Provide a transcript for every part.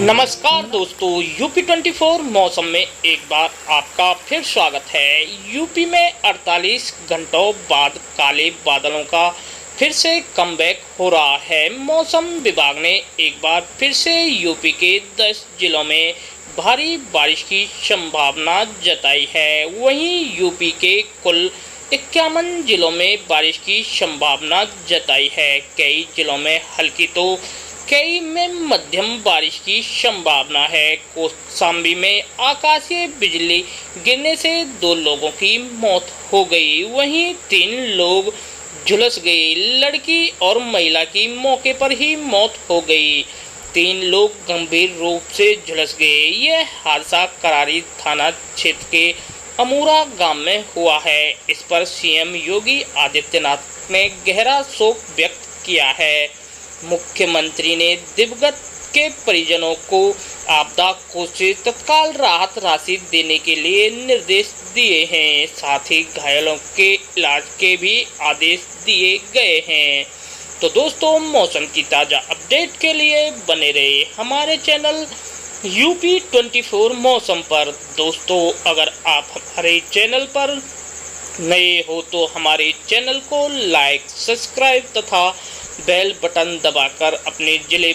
नमस्कार दोस्तों, यूपी 24 मौसम में एक बार आपका फिर स्वागत है। यूपी में 48 घंटों बाद काले बादलों का फिर से कमबैक हो रहा है। मौसम विभाग ने एक बार फिर से यूपी के 10 जिलों में भारी बारिश की संभावना जताई है। वहीं यूपी के कुल 51 जिलों में बारिश की संभावना जताई है। कई जिलों में हल्की तो कई में मध्यम बारिश की संभावना है। कौशाम्बी में आकाशीय बिजली गिरने से 2 लोगों की मौत हो गई, वहीं 3 लोग झुलस गए। लड़की और महिला की मौके पर ही मौत हो गई। 3 लोग गंभीर रूप से झुलस गए। यह हादसा करारी थाना क्षेत्र के अमूरा गांव में हुआ है। इस पर सीएम योगी आदित्यनाथ ने गहरा शोक व्यक्त किया है। मुख्यमंत्री ने दिवंगत के परिजनों को आपदा कोष से तत्काल राहत राशि देने के लिए निर्देश दिए हैं। साथ ही घायलों के इलाज के भी आदेश दिए गए हैं। तो दोस्तों, मौसम की ताज़ा अपडेट के लिए बने रहे हमारे चैनल यूपी 24 मौसम पर। दोस्तों, अगर आप हमारे चैनल पर नए हो तो हमारे चैनल को लाइक, सब्सक्राइब तथा बेल बटन दबाकर अपने जिले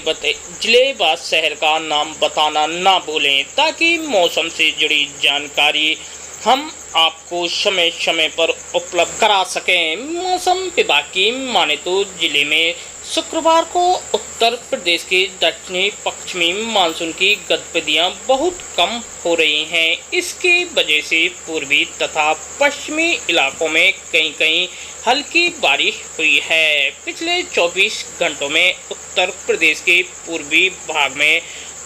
व शहर का नाम बताना ना भूलें, ताकि मौसम से जुड़ी जानकारी हम आपको समय समय पर उपलब्ध करा सकें। मौसम विभाग की माने तो जिले में शुक्रवार को उत्तर प्रदेश के दक्षिणी पश्चिमी मानसून की गतिविधियां बहुत कम हो रही हैं। इसकी वजह से पूर्वी तथा पश्चिमी इलाकों में कहीं हल्की बारिश हुई है। पिछले 24 घंटों में उत्तर प्रदेश के पूर्वी भाग में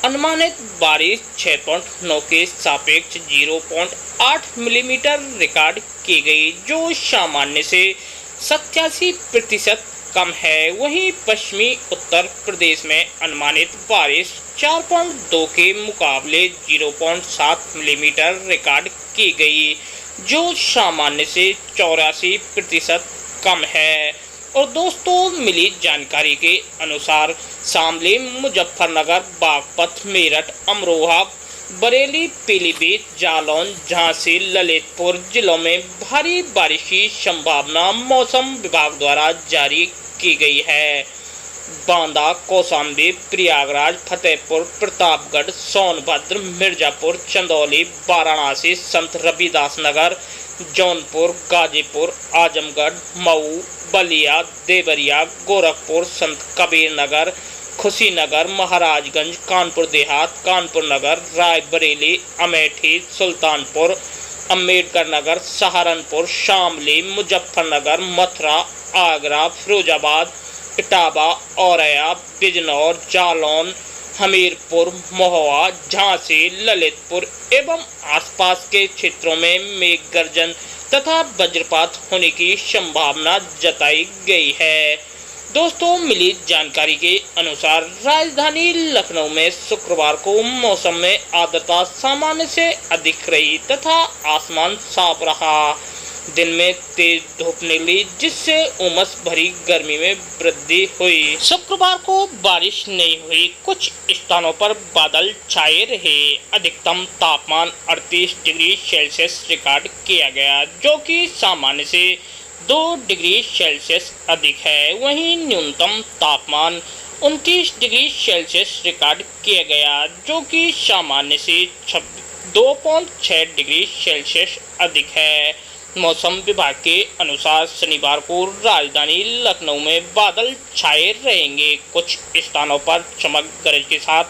अनुमानित बारिश 6.9 के सापेक्ष 0.8 मिलीमीटर रिकॉर्ड की गई, जो सामान्य से 87% कम है। वहीं पश्चिमी उत्तर प्रदेश में अनुमानित बारिश 4.2 के मुकाबले 0.7 मिलीमीटर रिकॉर्ड की गई, जो सामान्य से 84% कम है। और दोस्तों, मिली जानकारी के अनुसार शामली, मुजफ्फरनगर, बागपत, मेरठ, अमरोहा, बरेली, पीलीभीत, जालौन, झांसी, ललितपुर जिलों में भारी बारिश की संभावना मौसम विभाग द्वारा जारी की गई है। बांदा, कौशाम्बी, प्रयागराज, फतेहपुर, प्रतापगढ़, सोनभद्र, मिर्जापुर, चंदौली, वाराणसी, संत रविदास नगर, जौनपुर, गाजीपुर, आजमगढ़, मऊ, बलिया, देवरिया, गोरखपुर, संत कबीर नगर, खुशीनगर, महाराजगंज, कानपुर देहात, कानपुर नगर, रायबरेली, अमेठी, सुल्तानपुर, अम्बेडकर नगर, सहारनपुर, शामली, मुजफ्फरनगर, मथुरा, आगरा, फिरोजाबाद, इटावा, औरैया, बिजनौर, जालौन, हमीरपुर, महुआ, झांसी, ललितपुर एवं आसपास के क्षेत्रों में मेघ गर्जन तथा वज्रपात होने की संभावना जताई गई है। दोस्तों, मिली जानकारी के अनुसार राजधानी लखनऊ में शुक्रवार को मौसम में आर्द्रता सामान्य से अधिक रही तथा आसमान साफ रहा। दिन में तेज धूप निकली, जिससे उमस भरी गर्मी में वृद्धि हुई। शुक्रवार को बारिश नहीं हुई, कुछ स्थानों पर बादल छाए रहे। अधिकतम तापमान 38 डिग्री सेल्सियस रिकॉर्ड किया गया, जो कि सामान्य से 2 डिग्री सेल्सियस अधिक है। वहीं न्यूनतम तापमान 29 डिग्री सेल्सियस रिकॉर्ड किया गया, जो कि सामान्य से 2.6 डिग्री सेल्सियस अधिक है। मौसम विभाग के अनुसार शनिवार को राजधानी लखनऊ में बादल छाए रहेंगे। कुछ स्थानों पर चमक गरज के साथ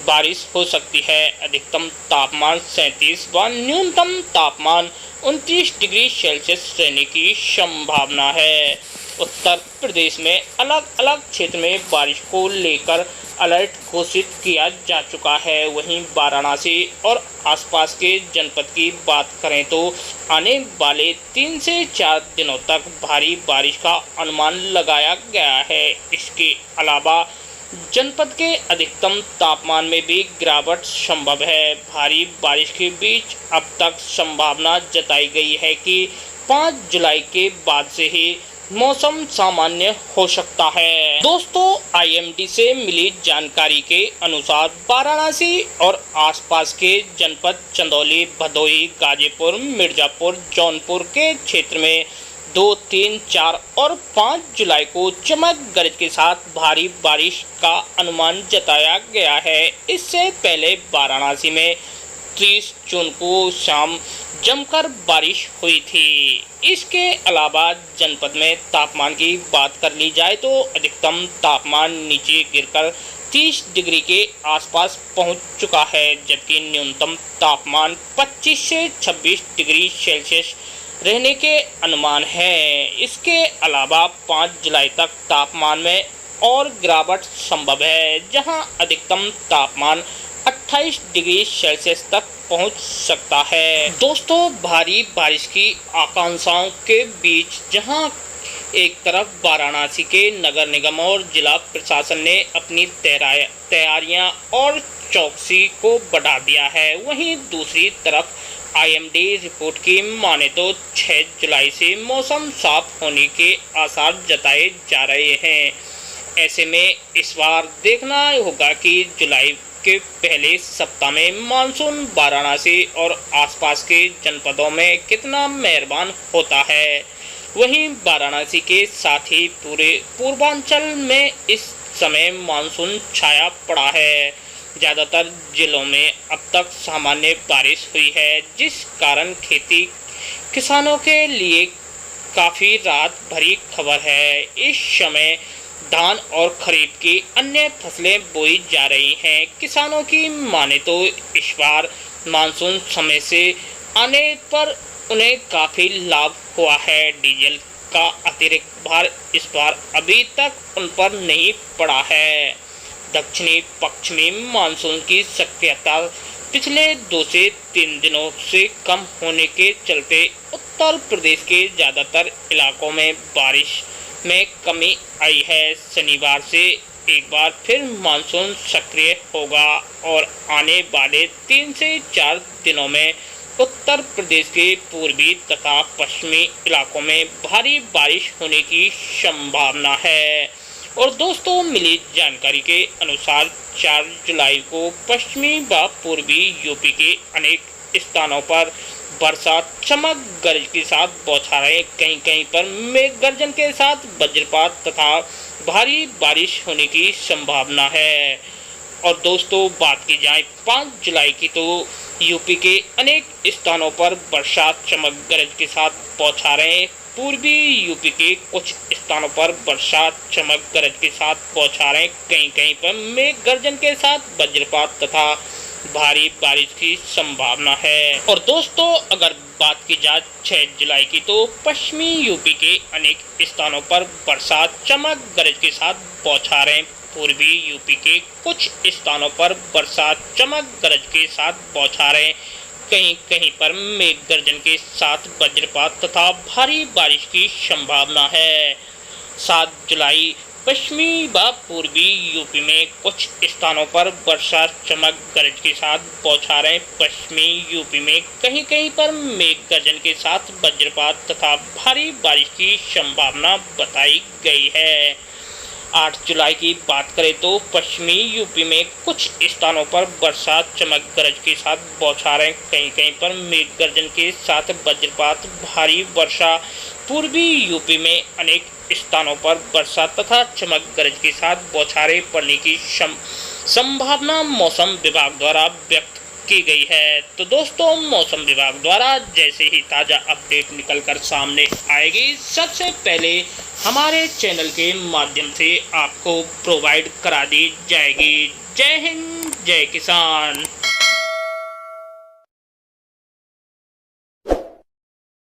बारिश हो सकती है। अधिकतम तापमान 37 व न्यूनतम तापमान 29 डिग्री सेल्सियस रहने की संभावना है। उत्तर प्रदेश में अलग अलग क्षेत्र में बारिश को लेकर अलर्ट घोषित किया जा चुका है। वहीं वाराणसी और आसपास के जनपद की बात करें तो आने वाले 3 से 4 दिनों तक भारी बारिश का अनुमान लगाया गया है। इसके अलावा जनपद के अधिकतम तापमान में भी गिरावट संभव है। भारी बारिश के बीच अब तक संभावना जताई गई है कि 5 जुलाई के बाद से ही मौसम सामान्य हो सकता है। दोस्तों, आईएमडी से मिली जानकारी के अनुसार वाराणसी और आसपास के जनपद चंदौली, भदोही, गाजीपुर, मिर्जापुर, जौनपुर के क्षेत्र में 2, 3, 4 और 5 जुलाई को चमक गरज के साथ भारी बारिश का अनुमान जताया गया है। इससे पहले वाराणसी में 30 जून को शाम जमकर बारिश हुई थी। इसके अलावा जनपद में तापमान की बात कर ली जाए तो अधिकतम तापमान नीचे गिरकर 30 डिग्री के आसपास पहुंच चुका है, जबकि न्यूनतम तापमान 25 से 26 डिग्री सेल्सियस रहने के अनुमान है। इसके अलावा 5 जुलाई तक तापमान में और गिरावट संभव है, जहां अधिकतम तापमान 28 डिग्री सेल्सियस तक पहुंच सकता है। दोस्तों, भारी बारिश की आकांक्षाओं के बीच जहां एक तरफ वाराणसी के नगर निगम और जिला प्रशासन ने अपनी तैयारियां और चौकसी को बढ़ा दिया है, वहीं दूसरी तरफ आईएमडी रिपोर्ट की माने तो 6 जुलाई से मौसम साफ होने के आसार जताए जा रहे हैं। ऐसे में इस बार देखना होगा कि जुलाई के पहले सप्ताह में मानसून वाराणसी और आसपास के जनपदों में कितना मेहरबान होता है। वहीं वाराणसी के साथ ही पूरे पूर्वांचल में इस समय मानसून छाया पड़ा है। ज़्यादातर जिलों में अब तक सामान्य बारिश हुई है, जिस कारण खेती किसानों के लिए काफ़ी राहत भरी खबर है। इस समय धान और खरीफ की अन्य फसलें बोई जा रही हैं। किसानों की माने तो इस बार मानसून समय से आने पर उन्हें काफ़ी लाभ हुआ है। डीजल का अतिरिक्त भार इस बार अभी तक उन पर नहीं पड़ा है। दक्षिणी पश्चिमी मानसून की सक्रियता पिछले 2 से 3 दिनों से कम होने के चलते उत्तर प्रदेश के ज़्यादातर इलाकों में बारिश में कमी आई है। शनिवार से एक बार फिर मानसून सक्रिय होगा और आने वाले 3 से 4 दिनों में उत्तर प्रदेश के पूर्वी तथा पश्चिमी इलाकों में भारी बारिश होने की संभावना है। और दोस्तों, मिली जानकारी के अनुसार 4 जुलाई को पश्चिमी व पूर्वी यूपी के अनेक स्थानों पर वर्षा चमक गरज के साथ बौछारें, कहीं कहीं पर मेघ गर्जन के साथ वज्रपात तथा भारी बारिश होने की संभावना है। और दोस्तों, बात की जाए 5 जुलाई की तो यूपी के अनेक स्थानों पर वर्षा चमक गरज के साथ बौछारें, पूर्वी यूपी के कुछ स्थानों पर वर्षा चमक गरज के साथ बौछारें, कहीं कहीं पर मेघ गर्जन के साथ वज्रपात तथा भारी बारिश की संभावना है। और दोस्तों, अगर बात की जाए 6 जुलाई की तो पश्चिमी यूपी के अनेक स्थानों पर वर्षा चमक गरज के साथ बौछारें, पूर्वी यूपी के कुछ स्थानों पर वर्षा चमक गरज के साथ बौछारें, कहीं कहीं पर मेघ गर्जन के साथ वज्रपात तथा भारी बारिश की संभावना है। 7 जुलाई पश्चिमी व पूर्वी यूपी में कुछ स्थानों पर वर्षा चमक गरज के साथ बौछारें, पश्चिमी यूपी में कहीं कहीं पर मेघ गर्जन के साथ वज्रपात तथा भारी बारिश की संभावना बताई गई है। 8 जुलाई की बात करें तो पश्चिमी यूपी में कुछ स्थानों पर वर्षा चमक गरज के साथ बौछारें, कहीं कहीं पर मेघ गर्जन के साथ वज्रपात भारी वर्षा, पूर्वी यूपी में अनेक स्थानों पर वर्षा तथा चमक गरज के साथ बौछारें पड़ने की संभावना मौसम विभाग द्वारा व्यक्त की गई है। तो दोस्तों, मौसम विभाग द्वारा जैसे ही ताज़ा अपडेट निकलकर सामने आएगी, सबसे पहले हमारे चैनल के माध्यम से आपको प्रोवाइड करा दी जाएगी। जय हिंद, जय किसान।